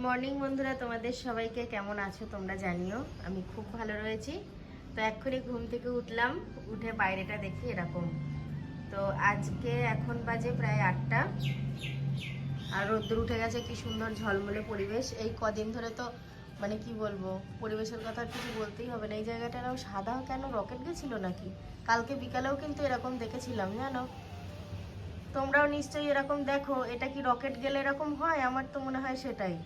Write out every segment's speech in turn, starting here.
Morning বন্ধুরা, তোমাদের সবাইকে কেমন আছো তোমরা জানিও। আমি খুব ভালো রয়েছি। তো এক্ষুনি ঘুম থেকে উঠলাম, উঠে বাইরেটা দেখি এরকম। তো আজকে এখন বাজে প্রায় 8টা, আর রোদ্দুর উঠে গেছে, কি সুন্দর ঝলমলে পরিবেশ। এই কদিন ধরে তো মানে কি বলবো, পরিবেশের কথা কিছু বলতেই হবে না। এই জায়গাটা এরকম সাদা কেন, রকেট গেছিলো নাকি? কালকে বিকালেও কিন্তু এরকম দেখেছিলাম জানো। তোমরাও নিশ্চয়ই এরকম দেখো। এটা কি রকেট গেলে এরকম হয়? আমার তো মনে হয় সেটাই।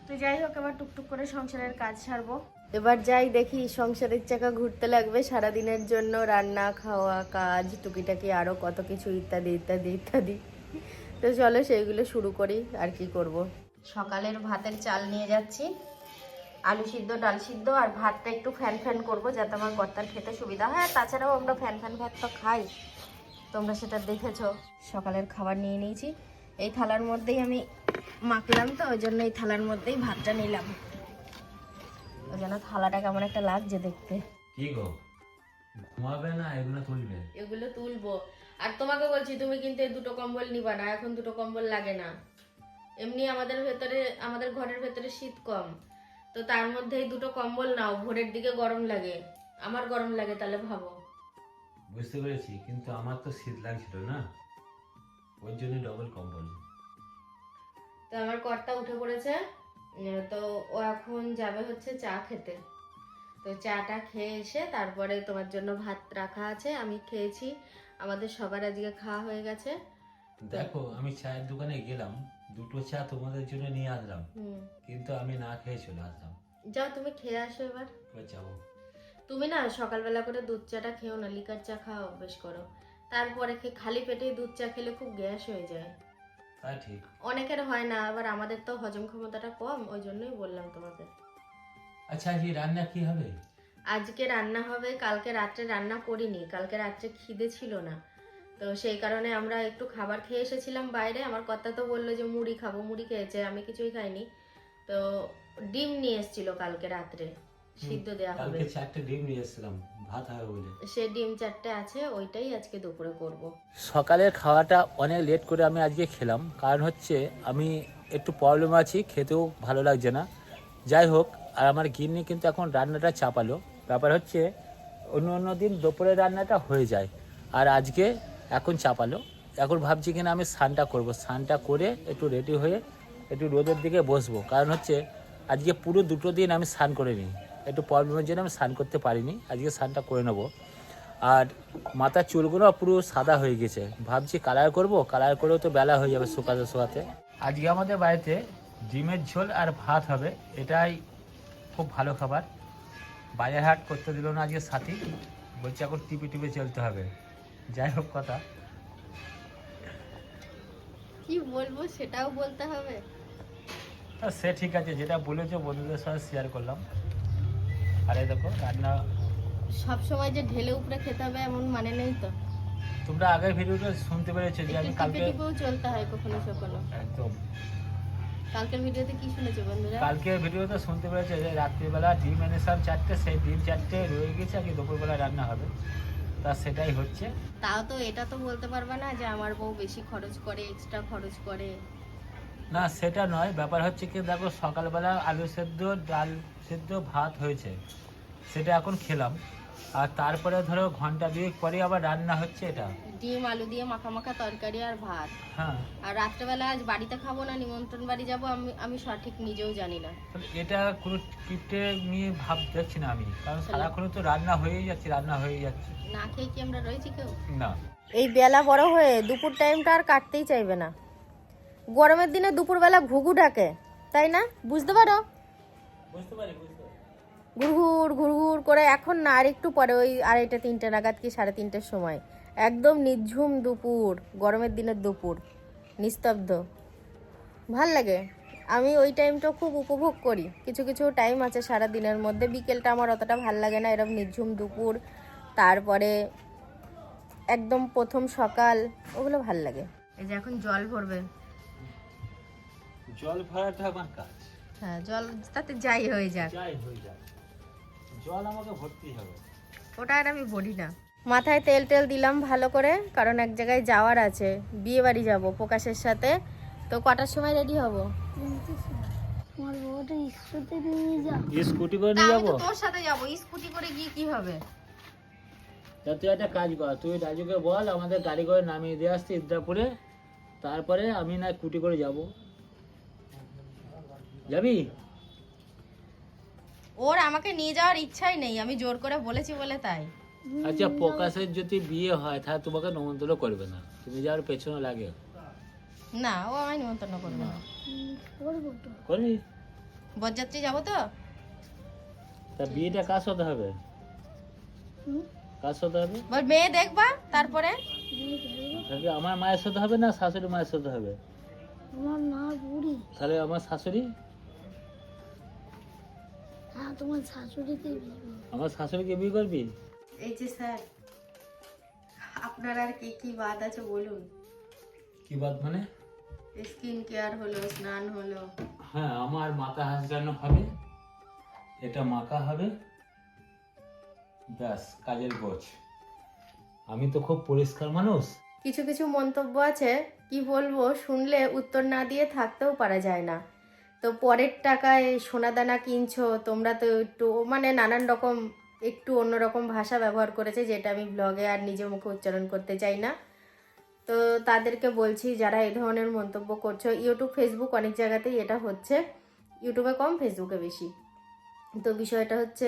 তো যাই হোক, এবার টুকটুক করে সংসারের কাজ সারবো। এবার যাই দেখি, সংসারের চাকা ঘুরতে লাগবে সারাদিনের জন্য। রান্না, খাওয়া, কাজ, টুকিটাকি আরও কত কিছু ইত্যাদি ইত্যাদি ইত্যাদি। তো চলো সেইগুলো শুরু করি। আর কি করব, সকালের ভাতের চাল নিয়ে যাচ্ছি, আলু সিদ্ধ, ডাল সিদ্ধ, আর ভাতটা একটু ফ্যান ফ্যান করবো যাতে আমার কর্তার খেতে সুবিধা হয়। আর তাছাড়াও আমরা ফ্যান ফ্যান ভাত তো খাই, তোমরা সেটা দেখেছো। সকালের খাবার নিয়ে নিয়েছি, এই থালার মধ্যেই আমি মাখলাম, তো ওই জন্য এই থালার মধ্যেই ভাতটা নিলাম। ওই জন্য থালাটা কেমন একটা লাগছে দেখতে। কি গো, ঘুমাবে না? এগুলো তুলবে? এগুলো তুলবো। আর তোমাকে বলছি, তুমি কিন্তু এই দুটো কম্বল নিবা না, এখন দুটো কম্বল লাগে না। এমনি আমাদের ঘরের ভেতরে শীত কম, তো তার মধ্যে এই দুটো কম্বল নাও। ভোরের দিকে গরম লাগে, আমার গরম লাগে, তাহলে ভাবো। বুঝতে পেরেছি, কিন্তু আমার তো শীত লাগছিল না, ওই জন্য ডবল কম্বল। তো আমার কর্তা উঠে পড়েছে, তো ও এখন যাবে হচ্ছে চা খেতে। তো চাটা খেয়ে এসে তারপরে তোমার জন্য ভাত রাখা আছে, আমি খেয়েছি, আমাদের সবার আজকে খাওয়া হয়ে গেছে। দেখো, আমি চায়ের দোকানে গেলাম, দুটো চা তোমাদের জন্য নিয়ে আসলাম, কিন্তু আমি না খেয়ে চলে আসলাম। যাও তুমি খেয়ে আসো এবার। যাবো। তুমি না সকালবেলা করে দুধ চাটা খেও না, লিকার চা খাওয়া অভ্যেস করো। তারপরে খালি পেটে দুধ চা খেলে খুব গ্যাস হয়ে যায়। তা ঠিক। অনেকের হয় না, আবার আমাদের তো হজম ক্ষমতাটা কম, ওই জন্যই বললাম তোমাকে। আচ্ছা, আজকে রান্না কি হবে? আজকে রান্না হবে, কালকে রাত্রে রান্না করিনি, কালকে রাত্রে খিদে ছিল না, তো সেই কারণে আমরা একটু খাবার খেয়ে এসেছিলাম বাইরে। আমার কর্তা তো বললো যে মুড়ি খাবো, মুড়ি খেয়েছে, আমি কিছুই খাইনি। তো ডিম নিয়ে এসেছিল কালকে রাত্রে, সিদ্ধ দেওয়া হবে। কালকে 4টে ডিম নিয়ে এসেছিলাম, ভাত হবে বলে। সে ডিম 4টে আছে, ওইটাই আজকে দুপুরে করব। সকালের খাওয়াটা অনেক লেট করে আমি আজকে খেলাম, কারণ হচ্ছে আমি একটু প্রবলেম আছি, খেতেও ভালো লাগছে না। যাই হোক, আর আমার গিন্নি কিন্তু এখন রান্নাটা চাপালো। ব্যাপার হচ্ছে অন্য দিন দুপুরে রান্নাটা হয়ে যায়, আর আজকে এখন চাপালো। এখন ভাবছি কিনা আমি স্নানটা করবো, স্নানটা করে একটু রেডি হয়ে একটু রোদের দিকে বসবো। কারণ হচ্ছে আজকে পুরো 2 দিন আমি স্নান করিনি, একটু প্রবলেমের জন্য আমি স্নান করতে পারিনি। আজকে স্নানটা করে নেবো। আর মাথার চুলগুলো পুরো সাদা হয়ে গেছে, ভাবছি কালার করব, কালার করেও তো বেলা হয়ে যাবে শুকাতে শুকাতে। আজকে আমাদের বাড়িতে ডিমের ঝোল আর ভাত হবে, এটাই খুব ভালো খাবার। বাজার হাট করতে দিল না আজকে সাথী, বলছে এখন টিপে টিপে চলতে হবে। যাই হোক, কথা কি বলবো সেটাও বলতে হবে। সে ঠিক আছে, যেটা বলেছো বন্ধুদের সাথে শেয়ার করলাম। আর এই দেখো রান্না। সব সময় যে ঢেলে উপরে খেতে হবে এমন মানে নেই তো। তোমরা আগের ভিডিওটা শুনতে পেরেছো যে আমি কালকে চলতে হয় কখনো কখনো। একদম কালকের ভিডিওতে কি শুনেছো বন্ধুরা? কালকের ভিডিওতে শুনতে পেরেছে যে রাত্রিবেলা ডিম এনেছিলাম 4টে, সেই ডিম 4টে রয়ে গেছে, আজকে দুপুরবেলা রান্না হবে, তা সেটাই হচ্ছে। তাও তো এটা তো বলতে পারবে না যে আমার বউ বেশি খরচ করে, এক্সট্রা খরচ করে। না, সেটা নয়, ব্যাপার হচ্ছে কি, দেখো সকালবেলা আলু সেদ্ধ, ডাল সেদ্ধ, ভাত হয়েছে, সেটা এখন খেলাম। আর তারপরে ধরো ঘন্টা 2 পরে আবার রান্না হচ্ছে এটা, ডিম আলু দিয়ে মাখা মাখা তরকারি আর ভাত। হ্যাঁ। আর রাত্রেবেলা আজ বাড়িতে খাবো না, নিমন্ত্রণ বাড়ি যাবো, আমি সঠিক নিজেও জানি না। এটা কোনো টিপটে নিয়ে ভাব দেখছি না আমি, কারণ সারাক্ষণ তো রান্না হয়েই যাচ্ছে, রান্না হয়েই যাচ্ছে। না খেয়ে কি আমরা রয়েছি কেউ? না। এই বেলা বড় হয়ে দুপুর টাইমটা আর কাটতেই চাইবে না। গরমের দিনে দুপুরবেলা ঘুঘু ডাকে, তাই না? বুঝতে পারো? বুঝতে পারি। ঘুরঘুর ঘুরঘুর করে। এখন না, আর একটু পরে ওই 2:30 3টে নাগাদ কি 3:30টার সময়, একদম নিঝুম দুপুর, গরমের দিনের দুপুর, নিস্তব্ধ, ভাল লাগে। আমি ওই টাইমটা খুব উপভোগ করি। কিছু কিছু টাইম আছে সারা দিনের মধ্যে, বিকেলটা আমার অতটা ভাল লাগে না, এরকম নিঝুম দুপুর, তারপরে একদম প্রথম সকাল, ওগুলো ভাল লাগে। এই যে এখন জল ভরবে। জল ভরাটা আমার কাজ। হ্যাঁ, জল তাতে যাই হয়ে যাক, যাই হয়ে যায়, জল আমাকে ভরতেই হবে। ওটা আর আমি বলি না। মাথায় তেল টেল দিলাম ভালো করে, কারণ এক জায়গায় যাওয়ার আছে, বিয়ে বাড়ি যাবো প্রকাশের সাথে। তো কটার সময় রেডি হব? তোমার বাবাটা স্কুটি নিয়ে যাও। স্কুটি করে নিয়ে আমি যাবো? তো তোর সাথে যাবো, স্কুটি করে গিয়ে কি হবে? তা তুই একটা কাজ কর, তুই রাজুকে বল আমাদের গাড়ি করে নামিয়ে দিয়ে আসতে ইদ্রাপুরে, তারপরে আমি না স্কুটি করে যাব। যাবি? ওর আমাকে নিয়ে যাওয়ার ইচ্ছাই নেই, আমি জোর করে বলেছি বলে তাই। আচ্ছা, প্রকাশের যদি বিয়ে হয় তাহলে তোমাকে নিমন্ত্রণ করবে না, তুমি যাওয়ার পেছনে লাগে। না, ও আমায় নিমন্ত্রণ করবে না। করবো তো। করবি? বরযাত্রী যাবো তো। তা বিয়েটা কার সাথে হবে? হুম, কার সাথে হবে? বল মেয়ে দেখবা তারপরে। বিয়ে করবো। তাহলে আমার মায়ের সাথে হবে না শাশুড়ি মায়ের সাথে হবে? আমার মা বুড়ি। তাহলে আমার শাশুড়ি? হ্যাঁ, তোমার শাশুড়িকে বিয়ে করবো। আমার শাশুড়িকে বিয়ে করবি? এই যে স্যার, আপনার আর কি কি বাদ আছে বলুন। কি বাদ মানে? স্কিন কেয়ার হলো, স্নান হলো। হ্যাঁ, আমার মাথা হাসানো হবে, এটা মাখা হবে, ব্যাস কাজের গোছ। আমি তো খুব পরিষ্কার মানুষ। কিছু কিছু মন্তব্য আছে, কি বলবো, শুনলে উত্তর না দিয়ে থাকতেও পারা যায় না। তো পরের টাকায় সোনাদানা কিনছো তোমরা, তো একটু মানে নানান রকম একটু অন্যরকম ভাষা ব্যবহার করেছে, যেটা আমি ব্লগে আর নিজের মুখে উচ্চারণ করতে চাই না। তো তাদেরকে বলছি, যারা এই ধরনের মন্তব্য করছো, ইউটিউব ফেসবুক অনেক জায়গাতেই এটা হচ্ছে, ইউটিউবে কম ফেসবুকে বেশি। তো বিষয়টা হচ্ছে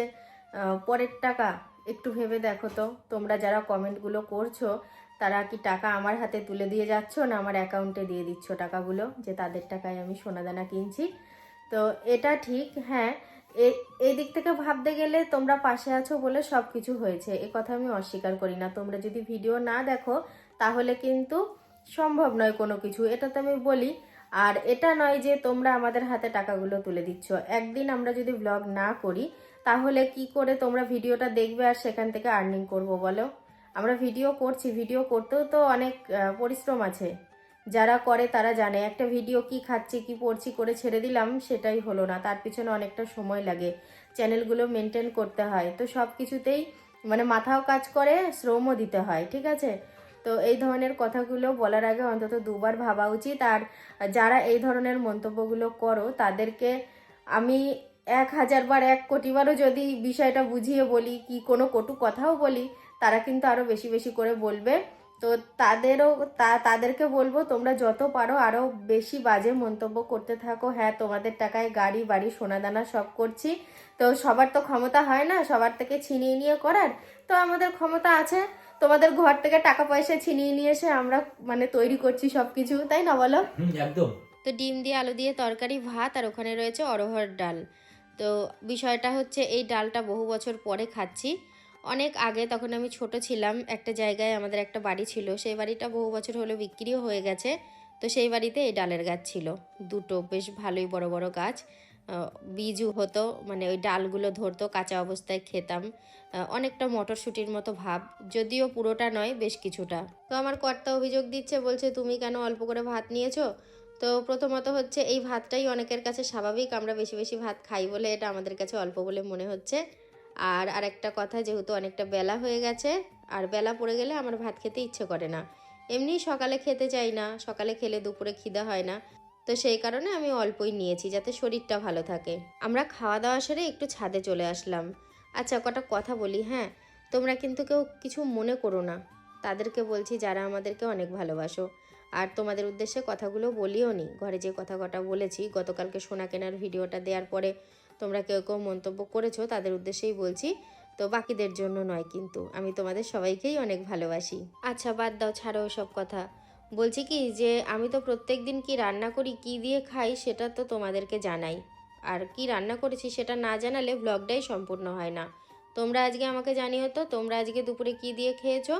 পরের টাকা একটু ভেবে দেখো তো, তোমরা যারা কমেন্টগুলো করছো তারা কি টাকা আমার হাতে তুলে দিয়ে যাচ্ছ না আমার অ্যাকাউন্টে দিয়ে দিচ্ছ টাকাগুলো, যে তাদের টাকায় আমি সোনাদানা কিনছি। তো এটা ঠিক, হ্যাঁ, এই দিক থেকে ভাবতে গেলে তোমরা পাশে আছো বলে সব কিছু হয়েছে, এ কথা আমি অস্বীকার করি না। তোমরা যদি ভিডিও না দেখো তাহলে কিন্তু সম্ভব নয় কোনো কিছু, এটা তো আমি বলি। আর এটা নয় যে তোমরা আমাদের হাতে টাকাগুলো তুলে দিচ্ছ। একদিন আমরা যদি ব্লগ না করি তাহলে কি করে তোমরা ভিডিওটা দেখবে আর সেখান থেকে আর্নিং করবো বলো? আমরা ভিডিও করছি, ভিডিও করতেও তো অনেক পরিশ্রম আছে, যারা করে তারা জানে। একটা ভিডিও কি খাচ্ছি কি পড়ছি করে ছেড়ে দিলাম সেটাই হলো না, তার পিছনে অনেকটা সময় লাগে, চ্যানেলগুলো মেনটেন করতে হয়, তো সব কিছুতেই মানে মাথাও কাজ করে, শ্রমও দিতে হয়, ঠিক আছে? তো এই ধরনের কথাগুলো বলার আগে অন্তত দুবার ভাবা উচিত। আর যারা এই ধরনের মন্তব্যগুলো করো তাদেরকে আমি 1000 বার 1 কোটি বারও যদি বিষয়টা বুঝিয়ে বলি, কি কোনো কটু কথাও বলি, তারা কিন্তু আরও বেশি বেশি করে বলবে। তো তাদেরকে বলবো, তোমরা যত পারো আরও বেশি বাজে মন্তব্য করতে থাকো। হ্যাঁ, তোমাদের টাকায় গাড়ি বাড়ি সোনাদানা সব করছি, তো সবার তো ক্ষমতা হয় না সবার থেকে ছিনিয়ে নিয়ে করার, তো আমাদের ক্ষমতা আছে। তোমাদের ঘর থেকে টাকা পয়সা ছিনিয়ে নিয়ে এসে আমরা মানে তৈরি করছি সব কিছু, তাই না বলো? একদম। তো ডিম দিয়ে আলু দিয়ে তরকারি, ভাত, আর ওখানে রয়েছে অরহর ডাল। তো বিষয়টা হচ্ছে এই ডালটা বহু বছর পরে খাচ্ছি। অনেক আগে, তখন আমি ছোট ছিলাম, একটা জায়গায় আমাদের একটা বাড়ি ছিল, সেই বাড়িটা বহু বছর হলো বিক্রিও হয়ে গেছে। তো সেই বাড়িতে এই ডালের গাছ ছিল দুটো, বেশ ভালোই বড় বড় গাছ। বীজও হতো, মানে ওই ডালগুলো ধরতো, কাঁচা অবস্থায় খেতাম। অনেকটা মটরশুঁটির মতো ভাব, যদিও পুরোটা নয়, বেশ কিছুটা। তো আমার কর্তা অভিযোগ দিচ্ছে, বলছে তুমি কেন অল্প করে ভাত নিয়েছো? তো প্রথমত হচ্ছে এই ভাতটাই অনেকের কাছে স্বাভাবিক, আমরা বেশি বেশি ভাত খাই বলে এটা আমাদের কাছে অল্প বলে মনে হচ্ছে। আর আরেকটা কথা, যেহেতু অনেকটা বেলা হয়ে গেছে, আর বেলা পড়ে গেলে আমার ভাত খেতে ইচ্ছে করে না, এমনি সকালে খেতে চাই না, সকালে খেলে দুপুরে খিদে হয় না, তো সেই কারণে আমি অল্পই নিয়েছি যাতে শরীরটা ভালো থাকে। আমরা খাওয়া দাওয়া সেরে একটু ছাদে চলে আসলাম। আচ্ছা, কটা কথা বলি, হ্যাঁ, তোমরা কিন্তু কেউ কিছু মনে করো না, তাদেরকে বলছি যারা আমাদেরকে অনেক ভালোবাসো। আর তোমাদের উদ্দেশ্যে কথাগুলো বলিও নি, ঘরে যে কটা বলেছি গতকালকে সোনা কেনার ভিডিওটা দেওয়ার পরে তোমরা কেউ কেউ মন্তব্য করেছো, তাদের উদ্দেশ্যেই বলছি, তো বাকিদের জন্য নয়। কিন্তু আমি তোমাদের সবাইকেই অনেক ভালোবাসি। আচ্ছা বাদ দাও, ছাড়ো সব কথা। বলছি কি, যে আমি তো প্রত্যেক দিন কি রান্না করি, কি দিয়ে খাই, সেটা তো তোমাদেরকে জানাই। আর কি রান্না করেছি সেটা না জানালে ব্লগটাই সম্পূর্ণ হয় না। তোমরা আজকে আমাকে জানিও তো, তোমরা আজকে দুপুরে কি দিয়ে খেয়েছো,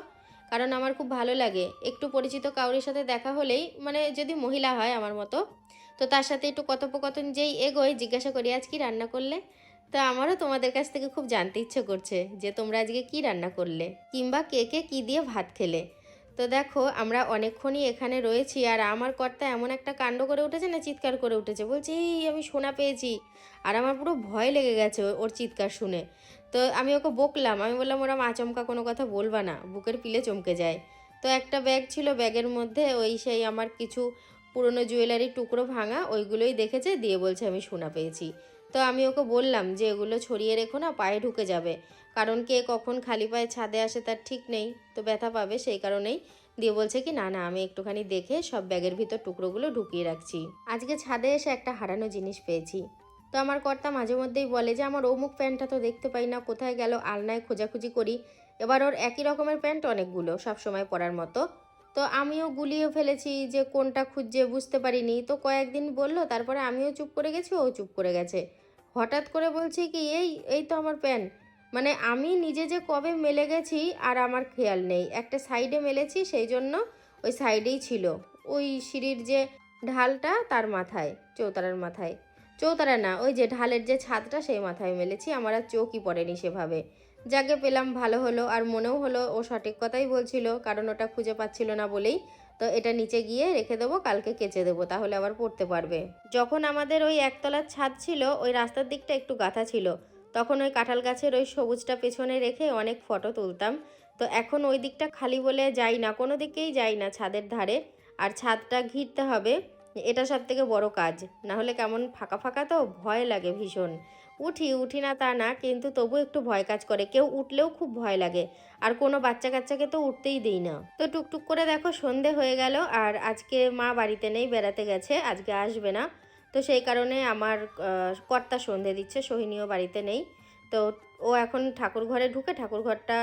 কারণ আমার খুব ভালো লাগে একটু পরিচিত কাউরির সাথে দেখা হলেই, মানে যদি মহিলা হয় আমার মতো, তো তার সাথে একটু কথোপকথন যেই এগোয় জিজ্ঞাসা করি আজ কি রান্না করলে। তো আমারও তোমাদের কাছ থেকে খুব জানতে ইচ্ছে করছে যে তোমরা আজকে কি রান্না করলে, কিংবা কে কে কী দিয়ে ভাত খেলে। তো দেখো, আমরা অনেকক্ষণই এখানে রয়েছি, আর আমার কর্তা এমন একটা কাণ্ড করে উঠেছে না, চিৎকার করে উঠেছে, বলছে এই আমি সোনা পেয়েছি। আর আমার পুরো ভয় লেগে গেছে ওর চিৎকার শুনে। তো আমি ওকে বকলাম, আমি বললাম ওরা আচমকা কোনো কথা বলবা না, বুকের পিলে চমকে যায়। তো একটা ব্যাগ ছিল, ব্যাগের মধ্যে ওই সেই আমার কিছু পুরনো জুয়েলারির টুকরো ভাঙা ওইগুলোই দেখেছে, দিয়ে বলছে আমি সোনা পেয়েছি। তো আমি ওকে বললাম যে এগুলো ছড়িয়ে রেখো না, পায়ে ঢুকে যাবে, কারণ কে কখন খালি পায়ে ছাদে আসে তার ঠিক নেই, তো ব্যথা পাবে, সেই কারণেই। দিয়ে বলছে কি না না আমি একটুখানি দেখে সব ব্যাগের ভিতর টুকরোগুলো ঢুকিয়ে রাখছি। আজকে ছাদে এসে একটা হারানো জিনিস পেয়েছি। তো আমার কর্তা মাঝে মধ্যেই বলে যে আমার অমুক প্যান্টটা তো দেখতে পাই না, কোথায় গেল, আলনায় খোঁজাখুঁজি করি। এবার ওর একই রকমের প্যান্ট অনেকগুলো, সবসময় পরার মতো। তো আমিও গুলিয়ে ফেলেছি যে কোনটা খুঁজছে বুঝতে পারিনি। তো কয়েকদিন বললো, তারপরে আমিও চুপ করে গেছি, ও চুপ করে গেছে। হঠাৎ করে বলছি কি এই এই তো আমার প্যান্ট। মানে আমি নিজে যে কবে মেলে গেছি আর আমার খেয়াল নেই, একটা সাইডে মেলেছি, সেই জন্য ওই সাইডেই ছিল, ওই সিঁড়ির যে ঢালটা তার মাথায়, চৌতারার মাথায়, চৌতারা না ওই যে ঢালের যে ছাদটা সেই মাথায় মেলেছি, আমার আর চোখই পড়েনি সেভাবে। যাকে পেলাম ভালো হলো, আর মনেও হলো ও সঠিক কথাই বলছিল, কারণ ওটা খুঁজে পাচ্ছিল না বলেই। তো এটা নিচে গিয়ে রেখে দেবো, কালকে কেচে দেবো, তাহলে আবার পড়তে পারবে। যখন আমাদের ওই একতলার ছাদ ছিল, ওই রাস্তার দিকটা একটু গাঁথা ছিল, তখন ওই কাঁঠাল গাছের ওই সবুজটা পেছনে রেখে অনেক ফটো তুলতাম। তো এখন ওই দিকটা খালি বলে যাই না, কোনো দিকেই যাই না ছাদের ধারে। আর ছাদটা ঘিরতে হবে, এটা সব থেকে বড় কাজ, না হলে কেমন ফাঁকা ফাঁকা, তো ভয় লাগে ভীষণ। উঠি না তা না, কিন্তু তবু একটু ভয় কাজ করে, কেউ উঠলেও খুব ভয় লাগে। আর কোনো বাচ্চা কাচ্চাকে তো উঠতেই দিই না। তো টুকটুক করে দেখো সন্ধে হয়ে গেল, আর আজকে মা বাড়িতে নেই, বেড়াতে গেছে, আজকে আসবে না। তো সেই কারণে আমার কর্তা সন্ধে দিচ্ছে, সোহিনীও বাড়িতে নেই। তো ও এখন ঠাকুর ঘরে ঢুকে ঠাকুর ঘরটা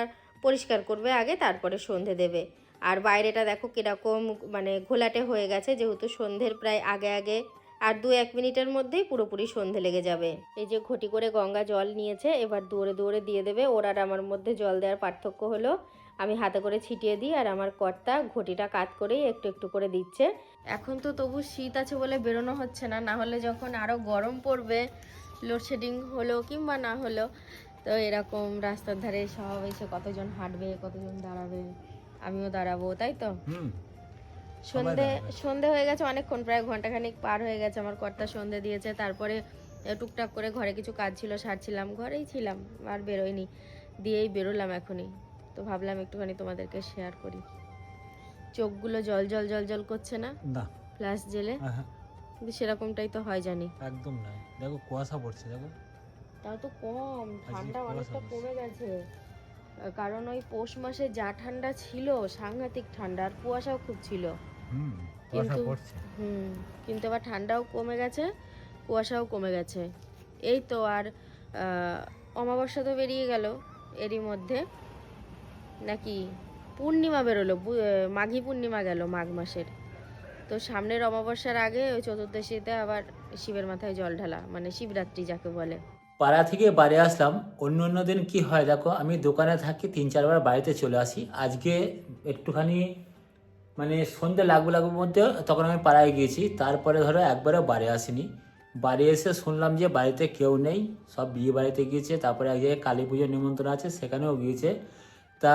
পরিষ্কার করবে আগে, তারপরে সন্ধে দেবে। আর বাইরেটা দেখো কীরকম মানে ঘোলাটে হয়ে গেছে, যেহেতু সন্ধ্যের প্রায় আগে আগে, আর 2-1 মিনিটের মধ্যেই পুরোপুরি সন্ধে লেগে যাবে। এই যে ঘটি করে গঙ্গা জল নিয়েছে, এবার দৌড়ে দৌড়ে দিয়ে দেবে। ওর আর আমার মধ্যে জল দেওয়ার পার্থক্য হলো আমি হাতে করে ছিটিয়ে দিই, আর আমার কর্তা ঘটিটা কাত করেই একটু একটু করে দিচ্ছে। এখন তো তবু শীত আছে বলে বেরোনো হচ্ছে না, না হলে যখন আরও গরম পড়বে, লোডশেডিং হলো কিংবা না হলো, তো এরকম রাস্তার ধারে সব এসে কতজন হাঁটবে, কতজন দাঁড়াবে, আমিও দাঁড়াবো, তাই তো। সন্ধে হয়ে গেছে অনেকক্ষণ, প্রায় ঘন্টাখানিক পার হয়ে গেছে। আমার কর্তা সন্ধে দিয়েছে, তারপরে টুকটাক করে ঘরে কিছু কাজ ছিল সারছিলাম, ঘরেই ছিলাম, আর বেরোয়নি, দিয়েই বেরোলাম এখনই। তো ভাবলাম একটুখানি তোমাদেরকে শেয়ার করি। চোখগুলো জল জল জল জল করছে না ফ্ল্যাশ জেলে, কিন্তু সেরকমটাই তো হয় জানি। একদম না, দেখো কুয়াশা পড়ছে, দেখো তাও তো কম, ঠান্ডা অনেকটা কমে গেছে। কারণ ওই পৌষ মাসে যা ঠান্ডা ছিল, সাংঘাতিক ঠান্ডা, আর কুয়াশাও খুব ছিল। কিন্তু আবার ঠান্ডাও কমে গেছে, কুয়াশাও কমে গেছে। এই তো, আর অমাবস্যা তো বেরিয়ে গেল এরই মধ্যে, নাকি পূর্ণিমা বেরোলো, মাঘী পূর্ণিমা গেল মাঘ মাসের। তো সামনের অমাবস্যার আগে ওই চতুর্দশীতে আবার শিবের মাথায় জল ঢালা, মানে শিবরাত্রি যাকে বলে। পাড়া থেকে বাড়ি আসলাম। অন্য দিন কি হয় দেখো, আমি দোকানে থাকি, 3-4 বার বাড়িতে চলে আসি। আজকে একটুখানি মানে সন্ধ্যে লাগবো মধ্যে তখন আমি পাড়ায় গিয়েছি, তারপরে ধরো একবারে বাড়ি আসিনি। বাড়ি এসে শুনলাম যে বাড়িতে কেউ নেই, সব বিয়ে বাড়িতে গিয়েছে, তারপরে এক জায়গায় কালী পুজোর নিমন্ত্রণ আছে, সেখানেও গিয়েছে। তা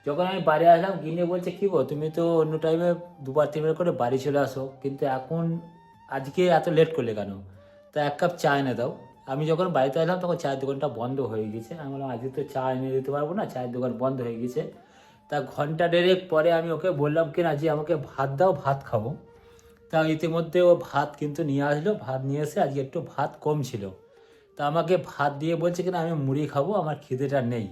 যখন আমি বাড়ি আসলাম, গিনে বলছে কি গো, তুমি তো অন্য টাইমে 2-3 বার করে বাড়ি চলে আসো, কিন্তু এখন আজকে এত লেট করলে কেন? তা 1 কাপ চা এনে দাও। আমি যখন বাড়িতে আসলাম তখন চায়ের দোকানটা বন্ধ হয়ে গেছে। আমি বললাম আজকে তো চা এনে দিতে পারবো না, চায়ের দোকান বন্ধ হয়ে গেছে। তা ঘন্টা দেড়েক পরে আমি ওকে বললাম কিনা যে আমাকে ভাত দাও, ভাত খাবো। তা ইতিমধ্যে ও ভাত কিন্তু নিয়ে আসলো, ভাত নিয়ে এসে আজকে একটু ভাত কম ছিল, তা আমাকে ভাত দিয়ে বলছে কিনা আমি মুড়ি খাবো, আমার খিদেটা নেই।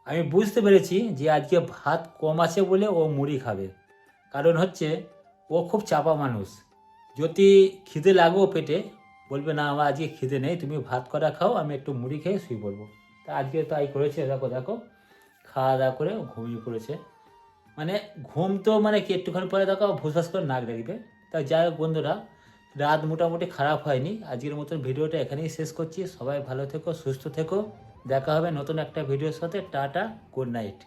আমি বুঝতে পেরেছি যে আজকে ভাত কম আছে বলে ও মুড়ি খাবে, কারণ হচ্ছে ও খুব চাপা মানুষ। যদি খিদে লাগো পেটে, বলবে না আমার আজকে খিদে নেই, তুমি ভাত করা খাও, আমি একটু মুড়ি খেয়ে শুয়ে পড়বো। তা আজকে তাই করেছে, দেখো খাওয়া দাওয়া করে ঘুমিয়ে পড়েছে। মানে ঘুম তো মানে কি একটুখানি পরে দেখো ভুসভাস করে নাক ডাকবে। তাই যাই হোক বন্ধুরা, রাত মোটামুটি খারাপ হয়নি। আজকের মতন ভিডিওটা এখানেই শেষ করছি। সবাই ভালো থেকো, সুস্থ থেকো, দেখা হবে নতুন একটা ভিডিওর সাথে। Tata, good night.